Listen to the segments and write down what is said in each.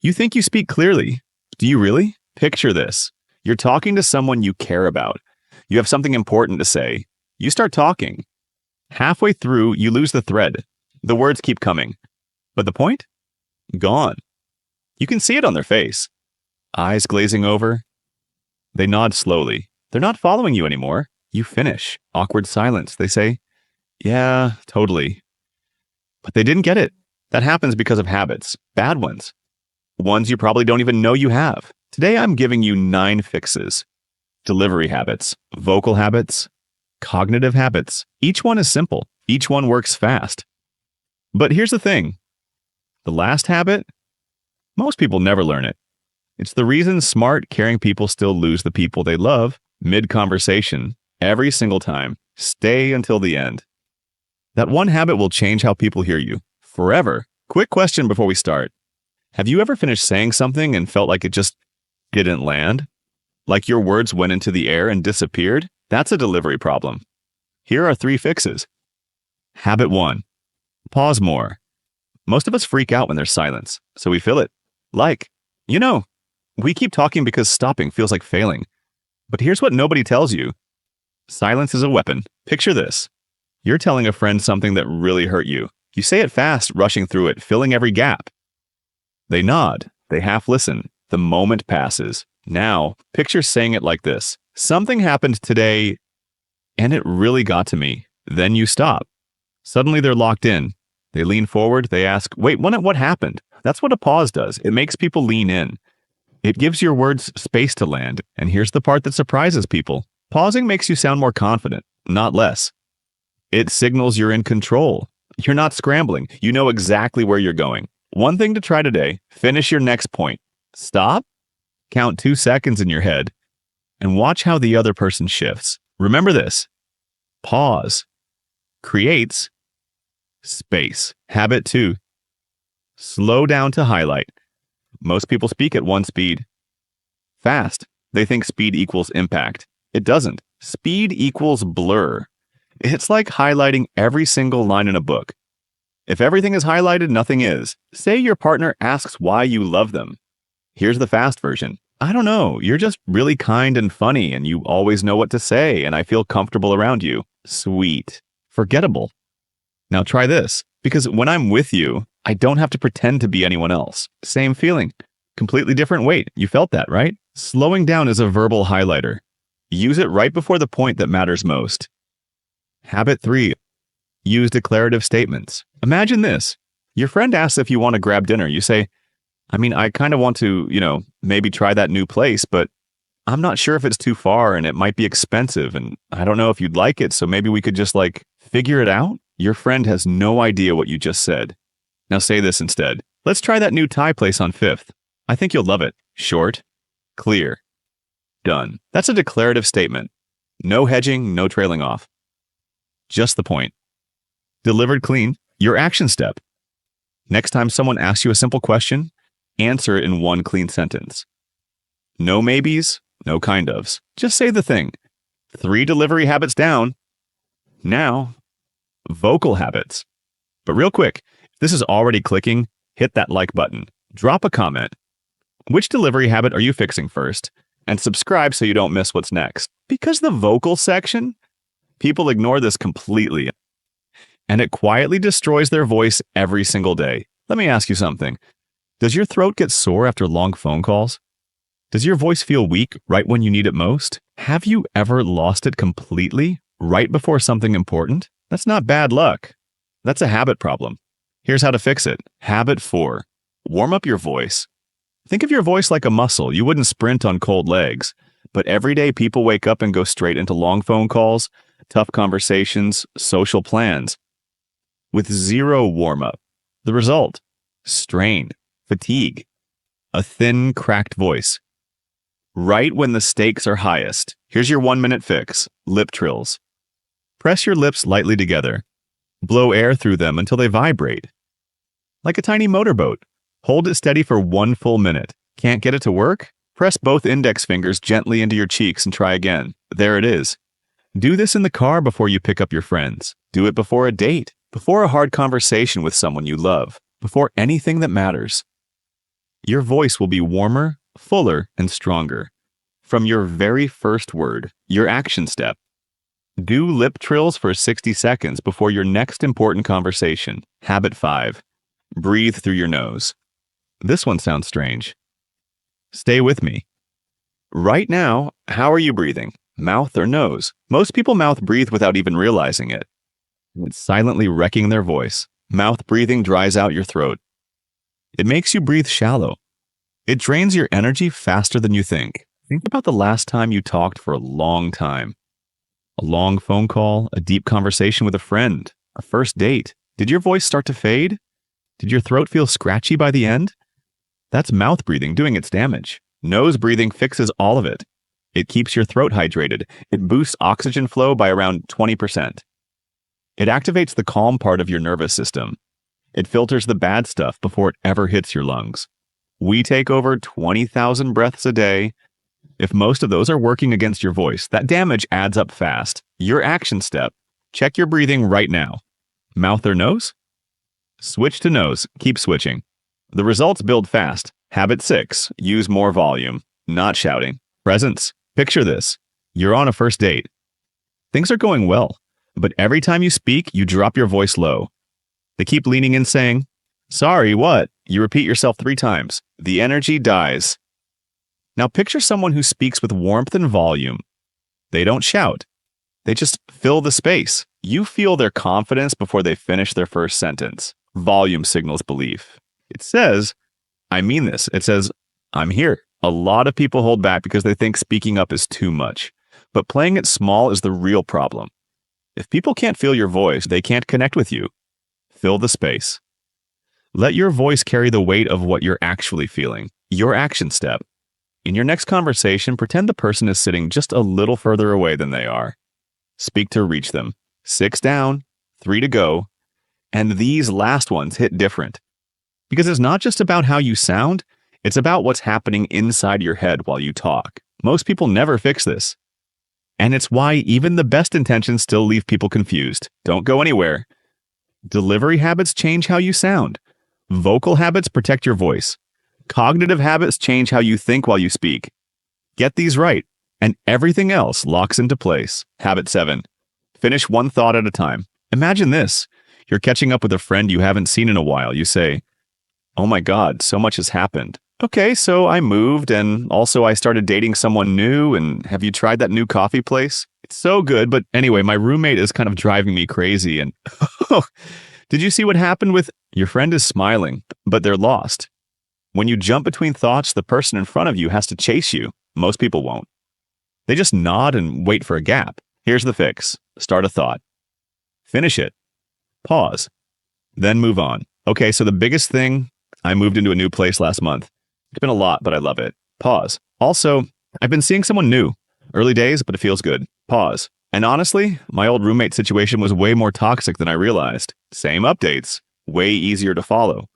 You think you speak clearly. Do you really? Picture this. You're talking to someone you care about. You have something important to say. You start talking. Halfway through, you lose the thread. The words keep coming. But the point? Gone. You can see it on their face. Eyes glazing over. They nod slowly. They're not following you anymore. You finish. Awkward silence. They say, "Yeah, totally." But they didn't get it. That happens because of habits. Bad ones. Ones you probably don't even know you have. Today I'm giving you 9 fixes. Delivery habits, vocal habits, cognitive habits. Each one is simple. Each one works fast. But here's the thing. The last habit, most people never learn it. It's the reason smart, caring people still lose the people they love mid-conversation every single time. Stay until the end. That one habit will change how people hear you forever. Quick question before we start. Have you ever finished saying something and felt like it just didn't land? Like your words went into the air and disappeared? That's a delivery problem. Here are 3 fixes. Habit 1. Pause more. Most of us freak out when there's silence, so we fill it. We keep talking because stopping feels like failing. But here's what nobody tells you. Silence is a weapon. Picture this. You're telling a friend something that really hurt you. You say it fast, rushing through it, filling every gap. They nod. They half listen. The moment passes. Now, picture saying it like this. Something happened today, and it really got to me. Then you stop. Suddenly they're locked in. They lean forward. They ask, wait, what happened? That's what a pause does. It makes people lean in. It gives your words space to land. And here's the part that surprises people. Pausing makes you sound more confident, not less. It signals you're in control. You're not scrambling. You know exactly where you're going. One thing to try today, finish your next point. Stop, count 2 seconds in your head, and watch how the other person shifts. Remember this. Pause creates space. Habit 2. Slow down to highlight. Most people speak at one speed. Fast. They think speed equals impact. It doesn't. Speed equals blur. It's like highlighting every single line in a book. If everything is highlighted, nothing is. Say your partner asks why you love them. Here's the fast version. I don't know, you're just really kind and funny and you always know what to say and I feel comfortable around you. Sweet. Forgettable. Now try this, because when I'm with you, I don't have to pretend to be anyone else. Same feeling. Completely different weight. You felt that, right? Slowing down is a verbal highlighter. Use it right before the point that matters most. Habit 3. Use declarative statements. Imagine this. Your friend asks if you want to grab dinner. You say, I kind of want to, maybe try that new place, but I'm not sure if it's too far and it might be expensive and I don't know if you'd like it, so maybe we could just figure it out? Your friend has no idea what you just said. Now say this instead. Let's try that new Thai place on 5th. I think you'll love it. Short, clear, done. That's a declarative statement. No hedging, no trailing off. Just the point. Delivered clean, your action step. Next time someone asks you a simple question, answer it in one clean sentence. No maybes, no kind ofs. Just say the thing. 3 delivery habits down. Now, vocal habits. But real quick, if this is already clicking, hit that like button. Drop a comment. Which delivery habit are you fixing first? And subscribe so you don't miss what's next. Because the vocal section, people ignore this completely. And it quietly destroys their voice every single day. Let me ask you something. Does your throat get sore after long phone calls? Does your voice feel weak right when you need it most? Have you ever lost it completely right before something important? That's not bad luck. That's a habit problem. Here's how to fix it. Habit 4. Warm up your voice. Think of your voice like a muscle. You wouldn't sprint on cold legs. But every day people wake up and go straight into long phone calls, tough conversations, social plans, with 0 warm-up. The result? Strain, fatigue, a thin, cracked voice. Right when the stakes are highest, here's your 1-minute fix. Lip trills. Press your lips lightly together. Blow air through them until they vibrate. Like a tiny motorboat. Hold it steady for 1 full minute. Can't get it to work? Press both index fingers gently into your cheeks and try again. There it is. Do this in the car before you pick up your friends. Do it before a date, before a hard conversation with someone you love, before anything that matters. Your voice will be warmer, fuller, and stronger. From your very first word, your action step. Do lip trills for 60 seconds before your next important conversation. Habit 5. Breathe through your nose. This one sounds strange. Stay with me. Right now, how are you breathing? Mouth or nose? Most people mouth breathe without even realizing it. It's silently wrecking their voice. Mouth breathing dries out your throat. It makes you breathe shallow. It drains your energy faster than you think. Think about the last time you talked for a long time. A long phone call, a deep conversation with a friend, a first date. Did your voice start to fade? Did your throat feel scratchy by the end? That's mouth breathing doing its damage. Nose breathing fixes all of it. It keeps your throat hydrated. It boosts oxygen flow by around 20%. It activates the calm part of your nervous system. It filters the bad stuff before it ever hits your lungs. We take over 20,000 breaths a day. If most of those are working against your voice, that damage adds up fast. Your action step. Check your breathing right now. Mouth or nose? Switch to nose. Keep switching. The results build fast. Habit 6. Use more volume. Not shouting. Presence. Picture this. You're on a first date. Things are going well, but every time you speak, you drop your voice low. They keep leaning in saying, "Sorry, what?" You repeat yourself 3 times. The energy dies. Now picture someone who speaks with warmth and volume. They don't shout. They just fill the space. You feel their confidence before they finish their first sentence. Volume signals belief. It says, "I mean this." It says, "I'm here." A lot of people hold back because they think speaking up is too much. But playing it small is the real problem. If people can't feel your voice, they can't connect with you. Fill the space. Let your voice carry the weight of what you're actually feeling. Your action step. In your next conversation, pretend the person is sitting just a little further away than they are. Speak to reach them. 6 down, 3 to go. And these last ones hit different. Because it's not just about how you sound, it's about what's happening inside your head while you talk. Most people never fix this. And it's why even the best intentions still leave people confused. Don't go anywhere. Delivery habits change how you sound. Vocal habits protect your voice. Cognitive habits change how you think while you speak. Get these right, and everything else locks into place. Habit 7. Finish one thought at a time. Imagine this. You're catching up with a friend you haven't seen in a while. You say, "Oh my God, so much has happened." "Okay, so I moved, and also I started dating someone new, and have you tried that new coffee place? It's so good, but anyway, my roommate is kind of driving me crazy, and did you see what happened with..." Your friend is smiling, but they're lost. When you jump between thoughts, the person in front of you has to chase you. Most people won't. They just nod and wait for a gap. Here's the fix. Start a thought. Finish it. Pause. Then move on. Okay, so the biggest thing, I moved into a new place last month. It's been a lot, but I love it. Pause. Also, I've been seeing someone new. Early days, but it feels good. Pause. And honestly, my old roommate situation was way more toxic than I realized. Same updates. Way easier to follow.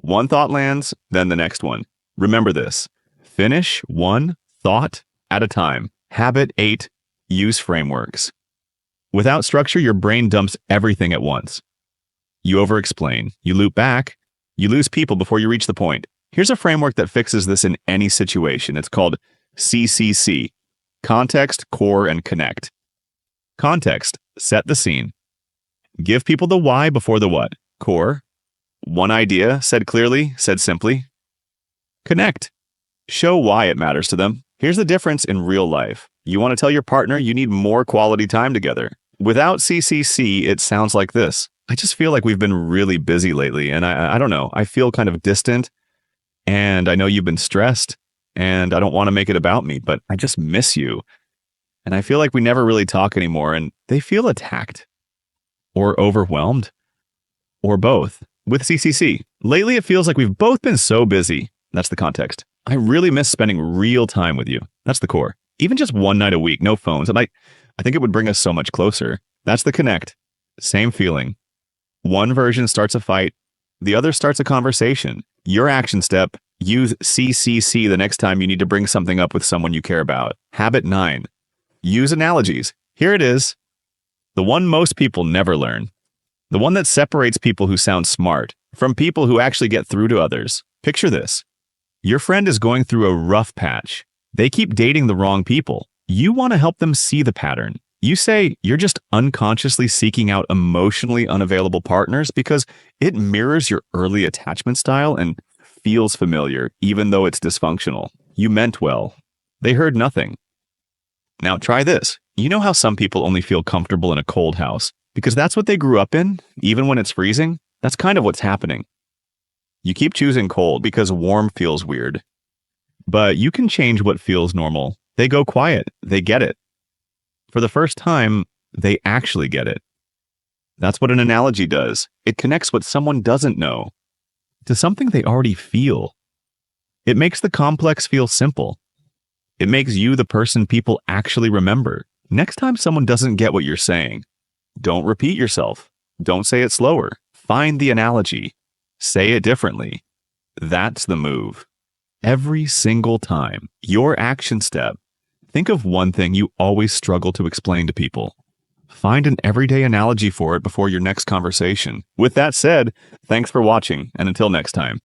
One thought lands, then the next one. Remember this. Finish one thought at a time. Habit 8. Use frameworks. Without structure, your brain dumps everything at once. You over-explain. You loop back. You lose people before you reach the point. Here's a framework that fixes this in any situation. It's called CCC. Context, core, and connect. Context. Set the scene. Give people the why before the what. Core. One idea, said clearly, said simply. Connect. Show why it matters to them. Here's the difference in real life. You want to tell your partner you need more quality time together. Without CCC, it sounds like this. "I just feel like we've been really busy lately, and I don't know, I feel kind of distant, and I know you've been stressed, and I don't want to make it about me, but I just miss you. And I feel like we never really talk anymore," and they feel attacked. Or overwhelmed. Or both. With CCC, lately it feels like we've both been so busy. That's the context. I really miss spending real time with you. That's the core. Even just one night a week, no phones. And I think it would bring us so much closer. That's the connect. Same feeling. One version starts a fight. The other starts a conversation. Your action step, use CCC the next time you need to bring something up with someone you care about. Habit 9. Use analogies. Here it is. The one most people never learn. The one that separates people who sound smart from people who actually get through to others. Picture this. Your friend is going through a rough patch. They keep dating the wrong people. You want to help them see the pattern. You say you're just unconsciously seeking out emotionally unavailable partners because it mirrors your early attachment style and feels familiar, even though it's dysfunctional. You meant well. They heard nothing. Now try this. You know how some people only feel comfortable in a cold house because that's what they grew up in, even when it's freezing? That's kind of what's happening. You keep choosing cold because warm feels weird. But you can change what feels normal. They go quiet. They get it. For the first time, they actually get it. That's what an analogy does. It connects what someone doesn't know to something they already feel. It makes the complex feel simple. It makes you the person people actually remember. Next time someone doesn't get what you're saying, don't repeat yourself. Don't say it slower. Find the analogy. Say it differently. That's the move. Every single time. Your action step. Think of one thing you always struggle to explain to people. Find an everyday analogy for it before your next conversation. With that said, thanks for watching, and until next time.